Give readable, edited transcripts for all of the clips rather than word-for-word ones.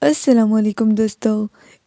السلام علیکم دوستو۔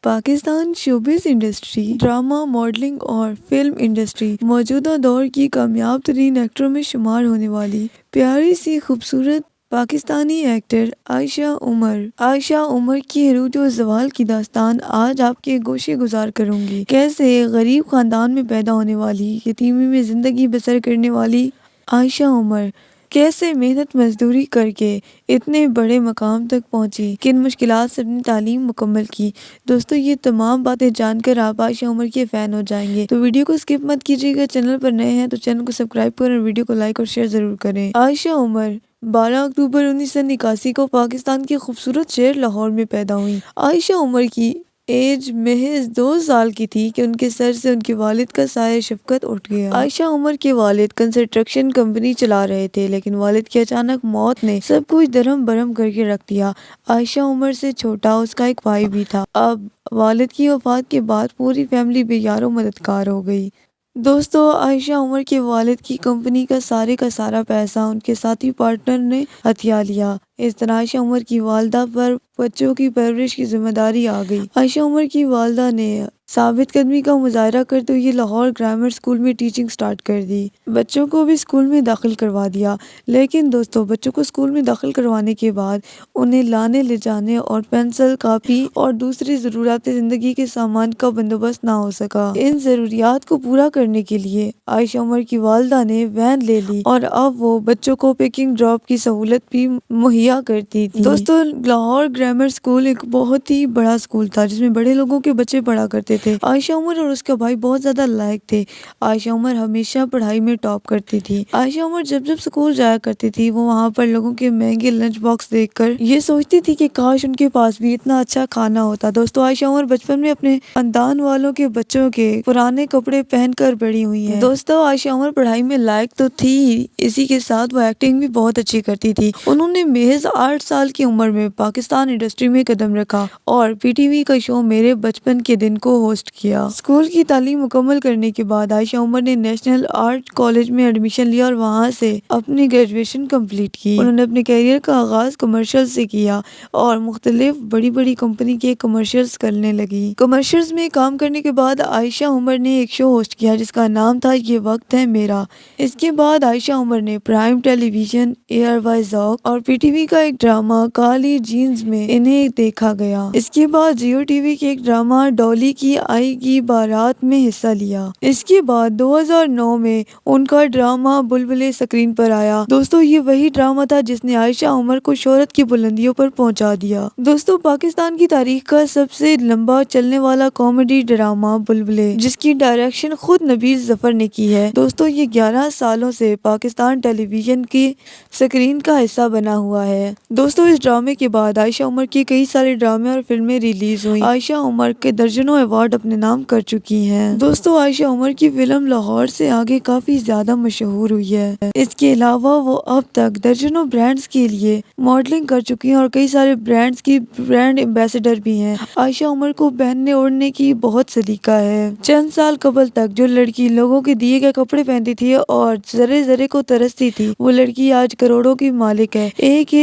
Pakistan showbiz industry, drama, modelling اور فلم انڈسٹری موجودہ دور کی کامیاب ترین ایکٹروں میں شمار ہونے والی پیاری سی خوبصورت پاکستانی ایکٹر عائشہ عمر کی عروج و زوال کی داستان آج آپ کے گوشے گزار کروں گی۔ کیسے غریب خاندان میں پیدا ہونے والی، یتیمی میں زندگی بسر کرنے والی عائشہ عمر کیسے محنت مزدوری کر کے اتنے بڑے مقام تک پہنچی، کن مشکلات سے اپنی تعلیم مکمل کی۔ دوستو یہ تمام باتیں جان کر آپ عائشہ عمر کے فین ہو جائیں گے، تو ویڈیو کو سکپ مت کیجیے گا۔ چینل پر نئے ہیں تو چینل کو سبسکرائب کریں اور ویڈیو کو لائک اور شیئر ضرور کریں۔ عائشہ عمر 12 اکتوبر 1981 کو پاکستان کے خوبصورت شہر لاہور میں پیدا ہوئی۔ عائشہ عمر کی ایج محض 2 سال کی تھی کہ ان کے سر سے ان کے والد کا سایہ شفقت اٹھ گیا۔ عائشہ عمر کے والد کنسٹرکشن کمپنی چلا رہے تھے، لیکن والد کی اچانک موت نے سب کچھ درہم برہم کر کے رکھ دیا۔ عائشہ عمر سے چھوٹا اس کا ایک بھائی بھی تھا۔ اب والد کی وفات کے بعد پوری فیملی بے یار و مددگار ہو گئی۔ دوستو عائشہ عمر کے والد کی کمپنی کا سارا پیسہ ان کے ساتھی پارٹنر نے ہتھیا لیا۔ اس طرح عائشہ عمر کی والدہ پر بچوں کی پرورش کی ذمہ داری آ گئی۔ عائشہ عمر کی والدہ نے ثابت قدمی کا مظاہرہ کرتے ہوئے لاہور گرامر اسکول میں ٹیچنگ سٹارٹ کر دی۔ بچوں کو بھی اسکول میں داخل کروا دیا، لیکن دوستو بچوں کو اسکول میں داخل کروانے کے بعد انہیں لانے لے جانے اور پینسل، کاپی اور دوسری ضروریات زندگی کے سامان کا بندوبست نہ ہو سکا۔ ان ضروریات کو پورا کرنے کے لیے عائشہ عمر کی والدہ نے وین لے لی اور اب وہ بچوں کو پکنگ ڈراپ کی سہولت بھی مہیا کرتی تھی۔ دوستو لاہور گرامر اسکول ایک بہت ہی بڑا اسکول تھا جس میں بڑے لوگوں کے بچے پڑھا کرتے تھے۔ عائشہ عمر اور اس کا بھائی بہت زیادہ لائق تھے۔ عائشہ عمر ہمیشہ پڑھائی میں ٹاپ کرتی تھی۔ عائشہ عمر جب اسکول جایا کرتی تھی وہ وہاں پر لوگوں کے مہنگے لنچ باکس دیکھ کر یہ سوچتی تھی کہ کاش ان کے پاس بھی اتنا اچھا کھانا ہوتا۔ دوستو عائشہ عمر بچپن میں اپنے خاندان والوں کے بچوں کے پرانے کپڑے پہن کر بڑی ہوئی ہیں۔ دوستو عائشہ عمر پڑھائی میں لائق تو تھی، اسی کے ساتھ وہ ایکٹنگ بھی بہت اچھی کرتی تھی۔ انہوں نے محض 8 سال کی عمر میں پاکستان انڈسٹری میں قدم رکھا اور پی ٹی وی کا شو میرے بچپن کے دن کو ہوسٹ کیا۔ اسکول کی تعلیم مکمل کرنے کے بعد عائشہ عمر نے نیشنل آرٹ کالج میں ایڈمیشن لیا اور وہاں سے اپنی گریجویشن کمپلیٹ کی۔ انہوں نے اپنے کیریئر کا آغاز کمرشل سے کیا اور مختلف بڑی کمپنی کے کمرشلز کرنے لگی۔ کمرشلز میں کام کرنے کے بعد عائشہ عمر نے ایک شو ہوسٹ کیا جس کا نام تھا یہ وقت ہے میرا۔ اس کے بعد عائشہ عمر نے پرائم ٹیلی ویژن، ARY ذوق اور پی ٹی وی کا ایک ڈرامہ کالی جینز میں انہیں دیکھا گیا۔ اس کے بعد جیو ٹی وی کے ایک ڈرامہ ڈولی کی آئی گی بارات میں حصہ لیا۔ اس کے بعد 2009 میں ان کا ڈرامہ بلبلیں سکرین پر آیا۔ دوستو یہ وہی ڈرامہ تھا جس نے عائشہ عمر کو شہرت کی بلندیوں پر پہنچا دیا۔ دوستو پاکستان کی تاریخ کا سب سے لمبا چلنے والا کامیڈی ڈرامہ بلبلیں، جس کی ڈائریکشن خود نبیل ظفر نے کی ہے، دوستو یہ 11 سالوں سے پاکستان ٹیلی ویژن کی سکرین کا حصہ بنا ہوا ہے۔ دوستو اس ڈرامے کے بعد عائشہ عمر کی کئی سارے ڈرامے اور فلمیں ریلیز ہوئیں۔ عائشہ عمر کے درجنوں ایوارڈ اپنے نام کر چکی ہیں۔ دوستو عائشہ عمر کی فلم لاہور سے آگے کافی زیادہ مشہور ہوئی ہے۔ اس کے علاوہ وہ اب تک درجنوں برانڈز کے لیے ماڈلنگ کر چکی ہیں اور کئی سارے برانڈز کی برانڈ ایمبیسڈر بھی ہیں۔ عائشہ عمر کو پہننے اوڑھنے کی بہت سلیقہ ہے۔ چند سال قبل تک جو لڑکی لوگوں کے دیے گئے کپڑے پہنتی تھی اور ذرے ذرے کو ترستی تھی، وہ لڑکی آج کروڑوں کی مالک ہے۔ ایک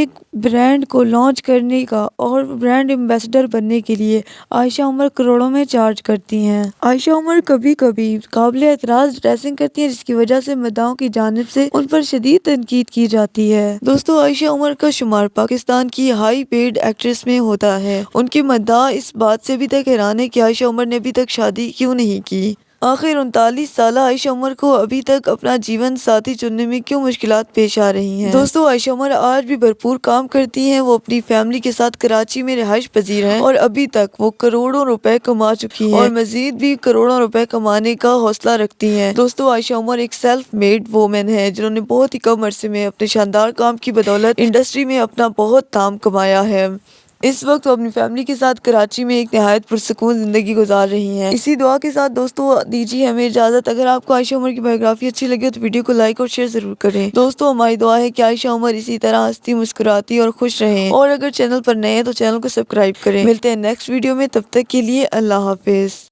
برانڈ کو لانچ کرنے کا اور برانڈ ایمبیسڈر بننے کے لیے عائشہ عمر کروڑوں میں چارج کرتی ہیں۔ عائشہ عمر کبھی کبھی قابل اعتراض ڈریسنگ کرتی ہیں جس کی وجہ سے مداحوں کی جانب سے ان پر شدید تنقید کی جاتی ہے۔ دوستو عائشہ عمر کا شمار پاکستان کی ہائی پیڈ ایکٹریس میں ہوتا ہے۔ ان کے مداح اس بات سے ابھی تک حیران ہے کہ عائشہ عمر نے ابھی تک شادی کیوں نہیں کی۔ آخر 39 سالہ عائشہ عمر کو ابھی تک اپنا جیون ساتھی چننے میں کیوں مشکلات پیش آ رہی ہیں۔ دوستو عائشہ عمر آج بھی بھرپور کام کرتی ہیں۔ وہ اپنی فیملی کے ساتھ کراچی میں رہائش پذیر ہیں اور ابھی تک وہ کروڑوں روپے کما چکی ہیں اور مزید بھی کروڑوں روپے کمانے کا حوصلہ رکھتی ہیں۔ دوستو عائشہ عمر ایک سیلف میڈ وومن ہے جنہوں نے بہت ہی کم عرصے میں اپنے شاندار کام کی بدولت انڈسٹری میں اپنا بہت نام کمایا ہے۔ اس وقت وہ اپنی فیملی کے ساتھ کراچی میں ایک نہایت پرسکون زندگی گزار رہی ہیں۔ اسی دعا کے ساتھ دوستو دیجیے ہمیں اجازت۔ اگر آپ کو عائشہ عمر کی بایوگرافی اچھی لگے تو ویڈیو کو لائک اور شیئر ضرور کریں۔ دوستو ہماری دعا ہے کہ عائشہ عمر اسی طرح ہنستی مسکراتی اور خوش رہیں، اور اگر چینل پر نئے ہیں تو چینل کو سبسکرائب کریں۔ ملتے ہیں نیکسٹ ویڈیو میں، تب تک کے لیے اللہ حافظ۔